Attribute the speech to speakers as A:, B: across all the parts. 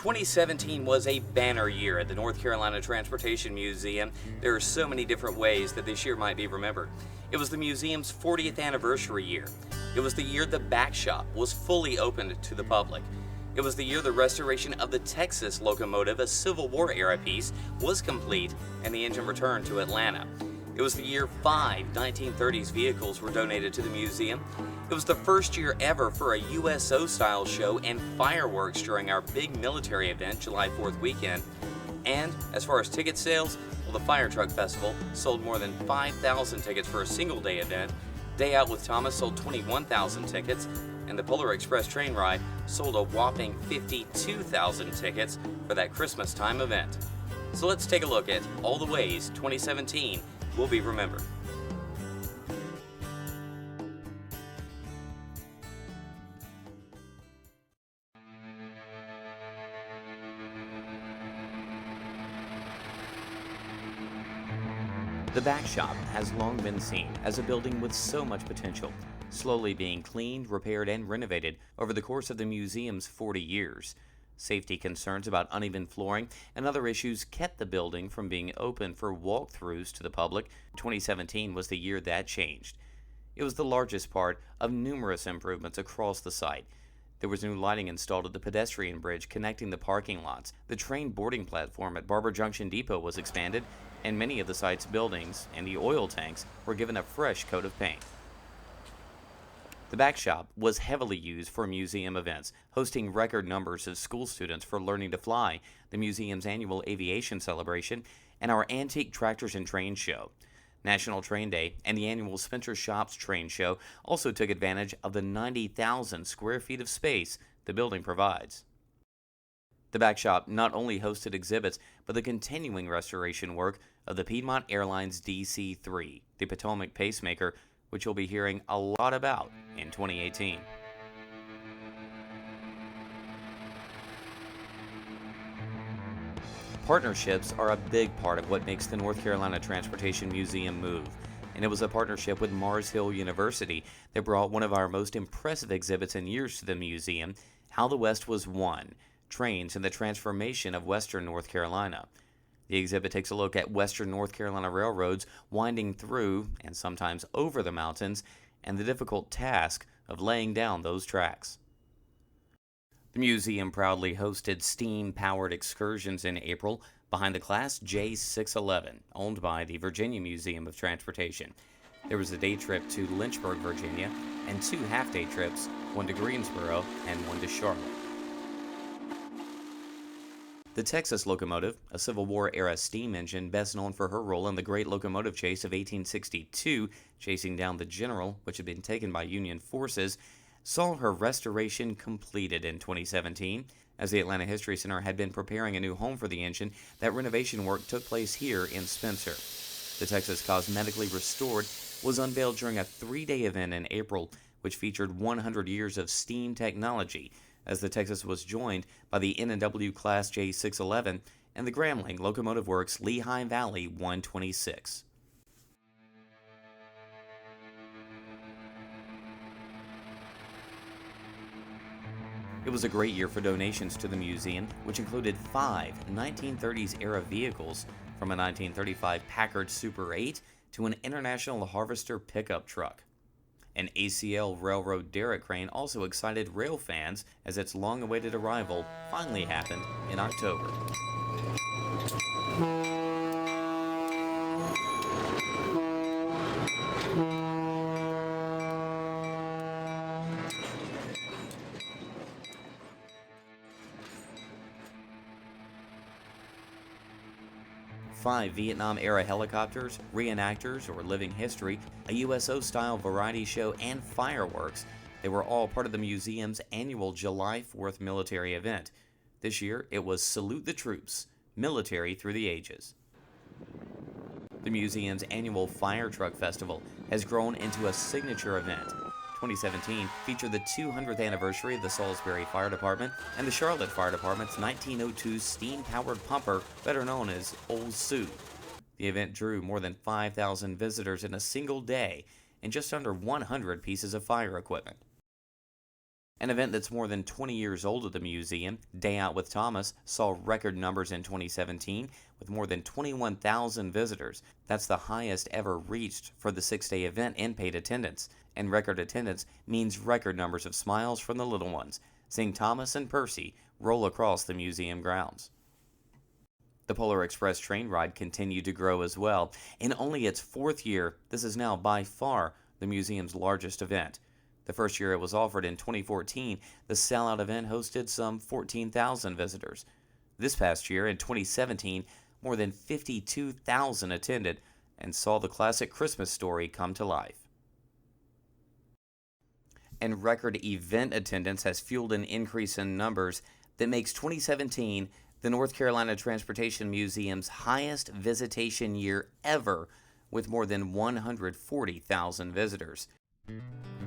A: 2017 was a banner year at the North Carolina Transportation Museum. There are so many different ways that this year might be remembered. It was the museum's 40th anniversary year. It was the year the back shop was fully opened to the public. It was the year the restoration of the Texas locomotive, a Civil War era piece, was complete and the engine returned to Atlanta. It was the year 5 1930s vehicles were donated to the museum. It was the first year ever for a USO-style show and fireworks during our big military event, July 4th weekend. And as far as ticket sales, well, the Fire Truck Festival sold more than 5,000 tickets for a single-day event. Day Out with Thomas sold 21,000 tickets, and the Polar Express train ride sold a whopping 52,000 tickets for that Christmas time event. So let's take a look at all the ways 2017 will be remembered. The back shop has long been seen as a building with so much potential, slowly being cleaned, repaired, and renovated over the course of the museum's 40 years. Safety concerns about uneven flooring and other issues kept the building from being open for walkthroughs to the public. 2017 was the year that changed. It was the largest part of numerous improvements across the site. There was new lighting installed at the pedestrian bridge connecting the parking lots. The train boarding platform at Barber Junction Depot was expanded, and many of the site's buildings and the oil tanks were given a fresh coat of paint. The back shop was heavily used for museum events, hosting record numbers of school students for learning to fly, the museum's annual aviation celebration, and our antique tractors and trains show. National Train Day and the annual Spencer Shops Train Show also took advantage of the 90,000 square feet of space the building provides. The back shop not only hosted exhibits, but the continuing restoration work of the Piedmont Airlines DC-3, the Potomac pacemaker, which you'll be hearing a lot about in 2018. Partnerships are a big part of what makes the North Carolina Transportation Museum move, and it was a partnership with Mars Hill University that brought one of our most impressive exhibits in years to the museum, How the West Was Won, Trains and the Transformation of Western North Carolina. The exhibit takes a look at Western North Carolina railroads winding through and sometimes over the mountains and the difficult task of laying down those tracks. The museum proudly hosted steam-powered excursions in April behind the Class J611, owned by the Virginia Museum of Transportation. There was a day trip to Lynchburg, Virginia, and 2 half-day trips, one to Greensboro and one to Charlotte. The Texas locomotive, a Civil War-era steam engine best known for her role in the Great Locomotive Chase of 1862, chasing down the General, which had been taken by Union forces, saw her restoration completed in 2017. As the Atlanta History Center had been preparing a new home for the engine, that renovation work took place here in Spencer. The Texas Cosmetically Restored was unveiled during a 3-day event in April, which featured 100 years of steam technology, as the Texas was joined by the N&W Class J611 and the Grambling Locomotive Works Lehigh Valley 126. It was a great year for donations to the museum, which included 5 1930s-era vehicles, from a 1935 Packard Super 8 to an International Harvester pickup truck. An ACL Railroad derrick crane also excited rail fans as its long-awaited arrival finally happened in October. Five Vietnam-era helicopters, reenactors, or living history, a USO-style variety show, and fireworks. They were all part of the museum's annual July 4th military event. This year, it was Salute the Troops, Military Through the Ages. The museum's annual Fire Truck Festival has grown into a signature event. 2017 featured the 200th anniversary of the Salisbury Fire Department and the Charlotte Fire Department's 1902 steam-powered pumper, better known as Old Sue. The event drew more than 5,000 visitors in a single day and just under 100 pieces of fire equipment. An event that's more than 20 years old at the museum, Day Out with Thomas, saw record numbers in 2017 with more than 21,000 visitors. That's the highest ever reached for the 6-day event in paid attendance. And record attendance means record numbers of smiles from the little ones, seeing Thomas and Percy roll across the museum grounds. The Polar Express train ride continued to grow as well. In only its 4th year, this is now by far the museum's largest event. The first year it was offered in 2014, the sellout event hosted some 14,000 visitors. This past year, in 2017, more than 52,000 attended and saw the classic Christmas story come to life. And record event attendance has fueled an increase in numbers that makes 2017 the North Carolina Transportation Museum's highest visitation year ever, with more than 140,000 visitors.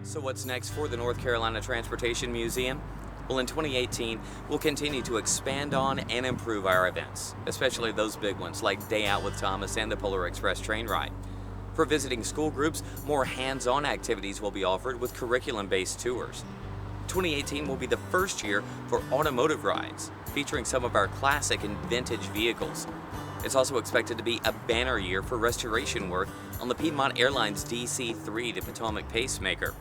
A: So what's next for the North Carolina Transportation Museum? Well, in 2018, we'll continue to expand on and improve our events, especially those big ones like Day Out with Thomas and the Polar Express train ride. For visiting school groups, more hands-on activities will be offered with curriculum-based tours. 2018 will be the first year for automotive rides, featuring some of our classic and vintage vehicles. It's also expected to be a banner year for restoration work on the Piedmont Airlines DC-3 to Potomac pacemaker.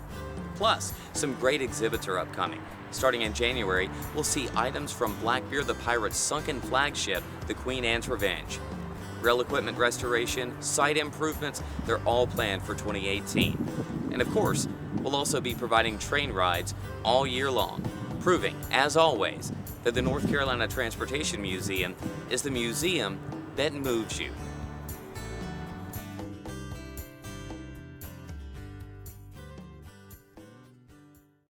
A: Plus, some great exhibits are upcoming. Starting in January, we'll see items from Blackbeard the Pirate's sunken flagship, the Queen Anne's Revenge. Rail equipment restoration, site improvements, they're all planned for 2018. And of course, we'll also be providing train rides all year long, proving, as always, that the North Carolina Transportation Museum is the museum that moves you.